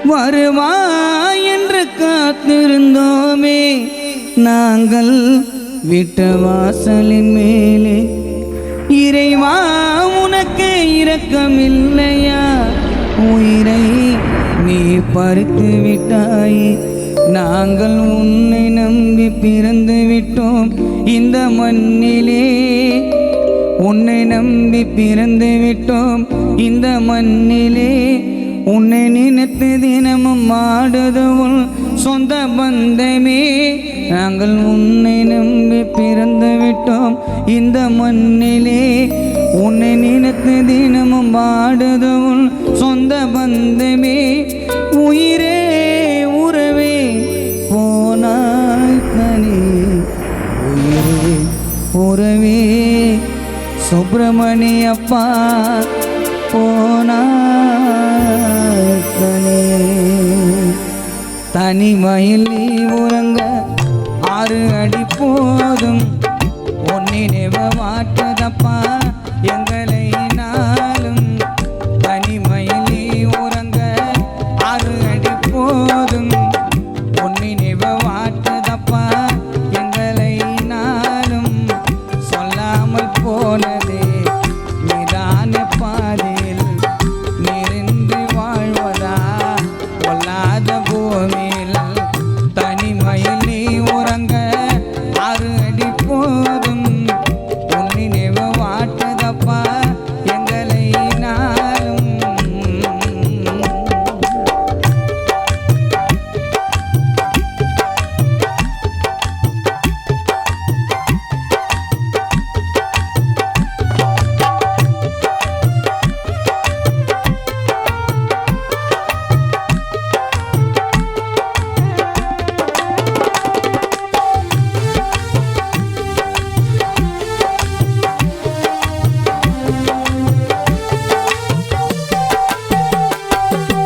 வருவாய் என்று காத்திருந்தோமே நாங்கள் விட்ட வாசலின் மேலே. இறைவா உனக்கு இரக்கமில்லையா? உயிரை நீ பறித்து விட்டாயே. நாங்கள் உன்னை நம்பி பிறந்து விட்டோம் இந்த மண்ணிலே. உன்னை நம்பி பிறந்து விட்டோம் இந்த மண்ணிலே. உன்னை நினைத்து தினமும் ஆடுதவும் சொந்த பந்தமே. நாங்கள் உன்னை நம்பி பிறந்து விட்டோம் இந்த மண்ணிலே. உன்னை நினைத்து தினமும் ஆடுதவும் சொந்த பந்தமே. உயிரே உறவே போனாய் தனி. உயிரே உறவே சுப்பிரமணியப்பா போனாய் தனி. தனிமையில் நீ உறங்க 6 அடி போதும். ஒன்னினைவ வாட்டதப்பா எங்களை நாளும். தனிமையில் நீ உறங்க 6 அடி போதும். ஒன்னினைவ வாட்டதப்பா எங்களை நாளும். சொல்லாமல் போனதே நிதான பாதையில் நிறைந்து வாழ்வதா கொல்லாத பூமியில். தனிமையில் நீ உறங்க 6 அடி போதும். உன் நினைவு வாட்டதப்பா எங்களை நாளும்.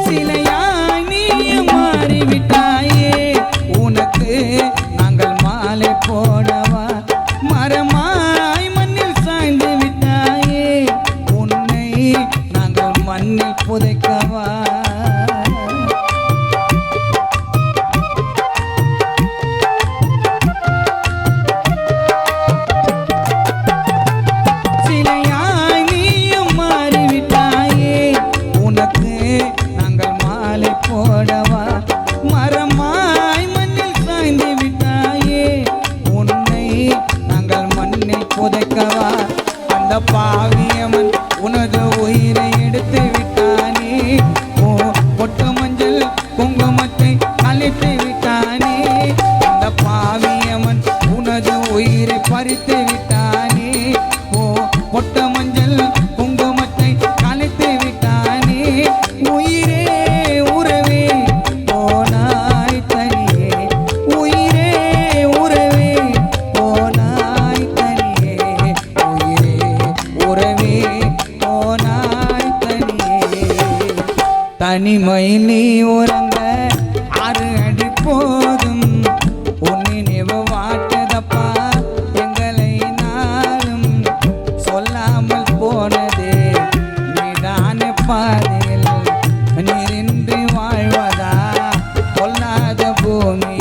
சிலையாய் நீ மாறிவிட்டாயே. உனக்கு நாங்கள் மாலை போடவா? மரமாய் மண்ணில் சாய்ந்து விட்டாயே. உன்னை நாங்கள் மண்ணில் புதைக்கவா? சிலையாய் நீயும் மாறிவிட்டாயே. உனக்கு நாங்கள் மாலை போடவா? மரமாய் மண்ணில் சாய்ந்து விட்டாயே. உன்னை நாங்கள் மண்ணில் புதைக்கவா? அந்த பாவியவன் உனது உயிரை எடுத்து விட்டானே. ஓ பொட்டு மஞ்சள் குங்குமத்தை அழித்து விட்டானே. அந்த பாவியவன் உனது உயிரை பறித்து விட்டானே. ஓ பொட்டு மஞ்சள் குங்குமத்தை அழித்து விட்டானே. உயிரே உறவே போனாய் தனியே. உயிரே உறவே போனாய் தனியே. உயிரே உறவே போனாய் தனியே. தனிமையில் நீ உறங்க 6 அடி போதும். உன் நினைவு வாட்டதப்பா எங்களை நாளும். சொல்லாமல் போனதே நிதான பாதையில் நிறைந்து வாழ்வதா கொல்லாத பூமியில்.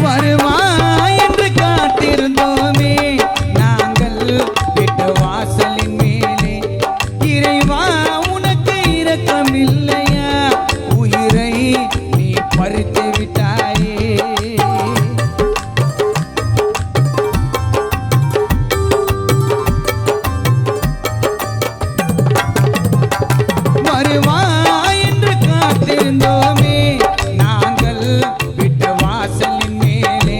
வருவாய் என்று காத்திருந்தோமே நாங்கள் விட்ட வாசலின் மேலே. இறைவா உனக்கு இரக்கமில்லையா? உயிரை நீ பறித்து விட்டாயே. வருவாய் என்று காத்திருந்தோமே நாங்கள் விட்ட வாசலின் மேலே.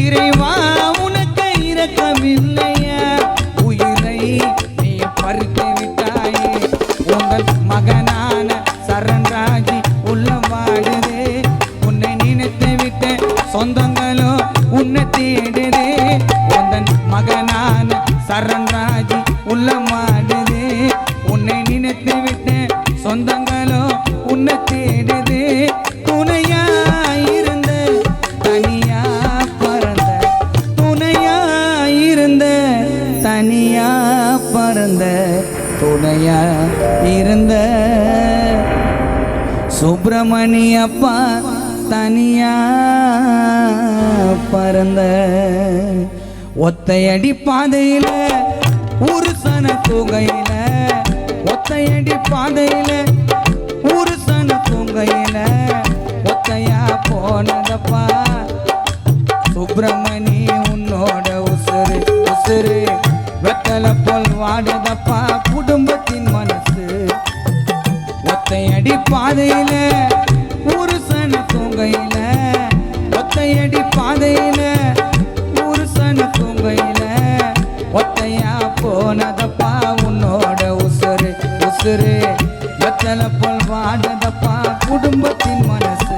இறைவா உனக்கு இரக்கமில்லையா? தனியா பறந்த துணையா இருந்த சுப்பிரமணியப்பா தனியா பறந்த ஒத்தையடி பாதையில ஒரு சன தூங்கையில ஒத்தையடி பாதையில ஒரு சன தூங்கையில ஒத்தையா போனதப்பா சுப்பிரமணி உன்னோட உசுறு உசுறு வெத்தல போல் வாடுதப்பா குடும்பத்தின் மனசு ஒத்தையடி பாதையில ஒரு சன தூங்கையில ஒத்தையடி பாதையில ஒரு சன தூங்கையில ஒத்தையா போனதப்பா உன்னோட உசுறு உசுறு வெத்தல போல் வாடுதப்பா குடும்பத்தின் மனசு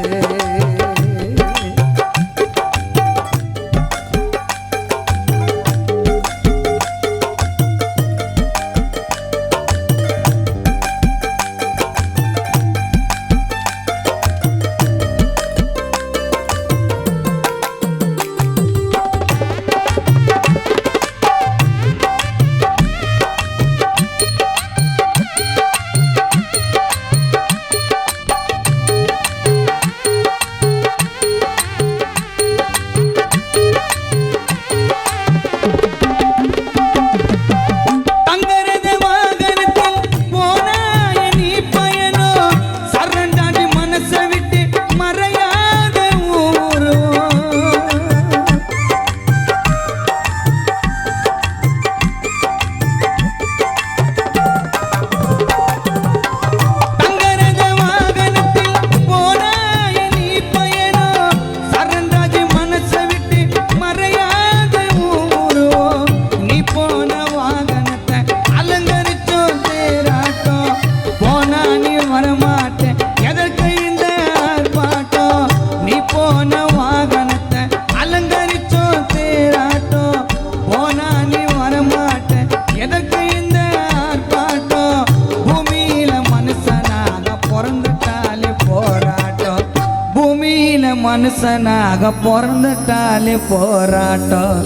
மனுஷனாக பிறந்துட்டாலே போராட்டம்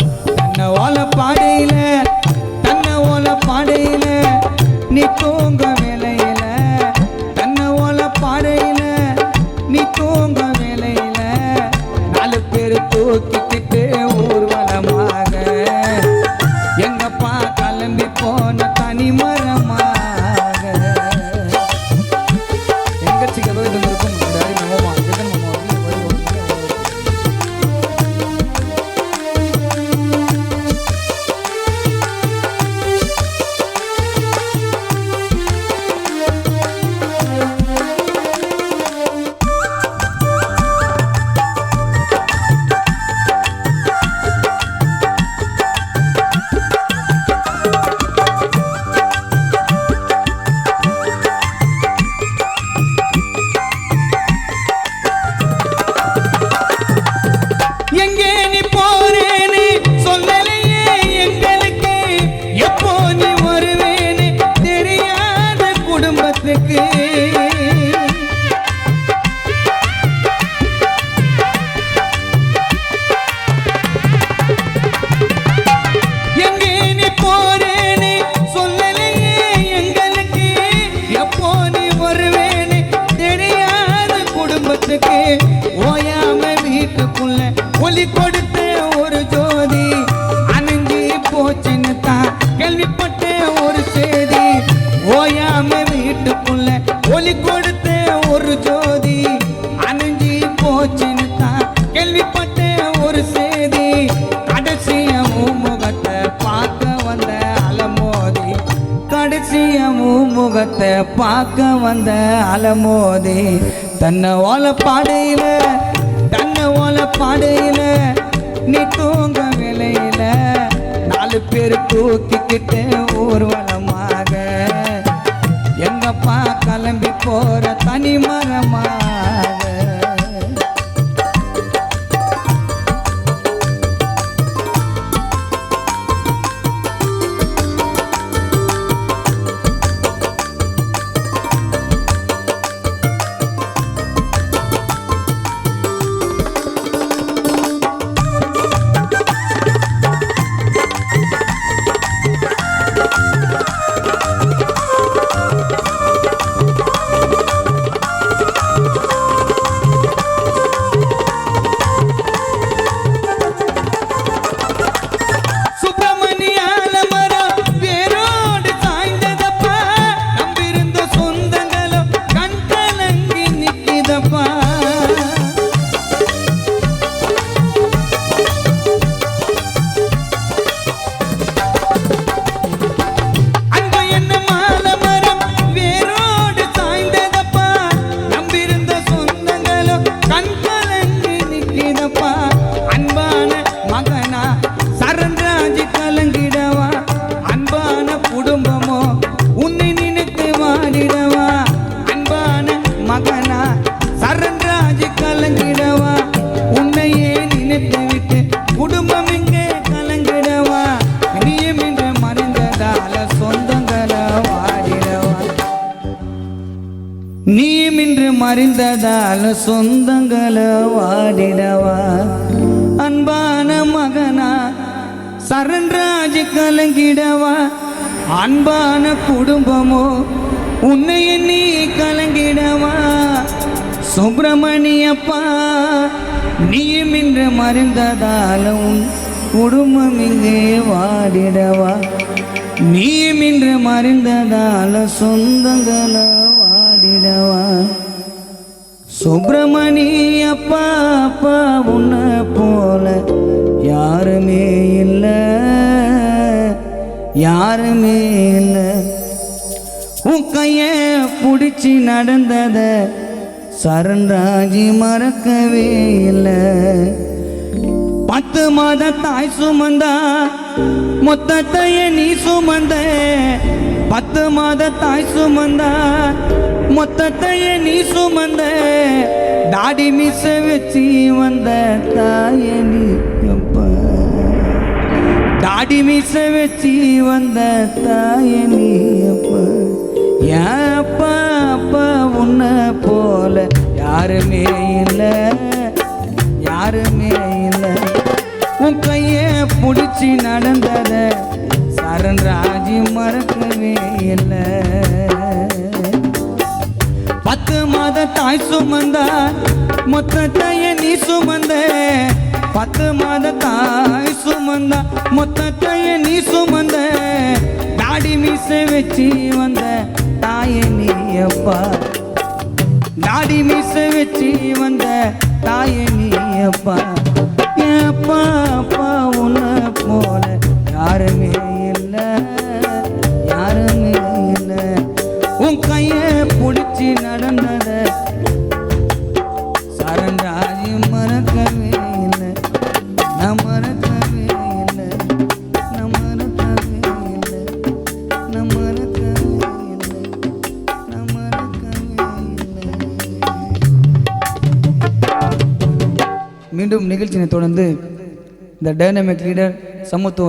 தன்னை ஓல பாடையில நீ தூங்க வேலையில தன்னை ஓல பாடையில நீ தூங்க வேலையில 4 பேர் தூக்கிக்கிட்டு ஊர்வலமாக எங்கப்பா கிளம்பி போன தனி மரமாக எங்கச்சிக்கு இருக்கும் ஓயாம வீட்டுக்குள்ள ஒலி கொடுத்த ஒரு ஜோதி அணைஞ்சி போச்சுன்னு தான் கேள்விப்பட்ட ஒரு செய்தி ஓயாம வீட்டுக்குள்ள ஒலி கொடுத்த ஒரு ஜோதி அணைஞ்சி போச்சுன்னு தான் கேள்விப்பட்ட ஒரு செய்தி கடைசிய முகத்தை பார்க்க வந்த அலமோதி கடைசிய முகத்தை பார்க்க வந்த அலமோதி தன்னை ஓல பாடையில நீ தூங்க வேலையில 4 பேர் தூக்கிக்கிட்டு ஊர்வலமாக எங்கப்பா கிளம்பி போற தனி மரமாக மறைந்ததால சொந்தங்களை வாடிடவா நீமின்று மறைந்ததால சொந்தங்களை வாடிடவா அன்பான மகனா சரண்ராஜ் கலங்கிடவா அன்பான குடும்பமோ உன்னை நீ கலங்கிடவா சுப்பிரமணியப்பா நீமின்று மறைந்ததால உன் குடும்பம் இங்கே வாடிடவா நீமின்று மறைந்ததால சொந்தங்களை வாடிடவா சுப்பிரமணியப்பா அப்பா உன்னை போல யாருமே இல்லை யாருமே இல்லை உன் கைய பிடிச்சி நடந்தத சரண்ராஜ் மறக்கவே இல்லை 10 மாத தாய் சுமந்தா மொத்தத்தைய நீ சுமந்த 10 மாத தாய் சுமந்தா மொத்தத்தைய நீ சுமந்த தாடி மிச வச்சு வந்த தாய நீ அப்பா தாடி மிச வச்சு வந்த தாய நீ அப்பா என் அப்பா அப்பா உன்னை போல யாருமே இல்லை யாருமே இல்லை உன் கைய பிடிச்சி நடந்தத சரண்ராஜ் மறக்கவே இல்லை 10 மாத தாய் சுமந்தா மொத்தத்தைய நீ சுமந்த 10 மாத தாய் சுமந்தா மொத்தத்தைய நீ சுமந்த தாடி மீச வச்சு வந்த தாய நீ அப்பா தாடி மீச வச்சு வந்த தாய நீ அப்பா என் அப்பா அப்பா உன்னை போல யாருமே இல்லை யாருமே இல்லை உன் கைய பிடிச்சி நடந்தத சரண்ராஜ் மறக்கவே இல்லை நான் மறக்கவே இல்லை நான் மறக்கவே இல்லை நான் மறக்கவே இல்லை நான் மறக்கவே இல்லை. மீண்டும் நிகழ்ச்சியை தொடர்ந்து இந்த டைனமிக் லீடர் சமத்துவ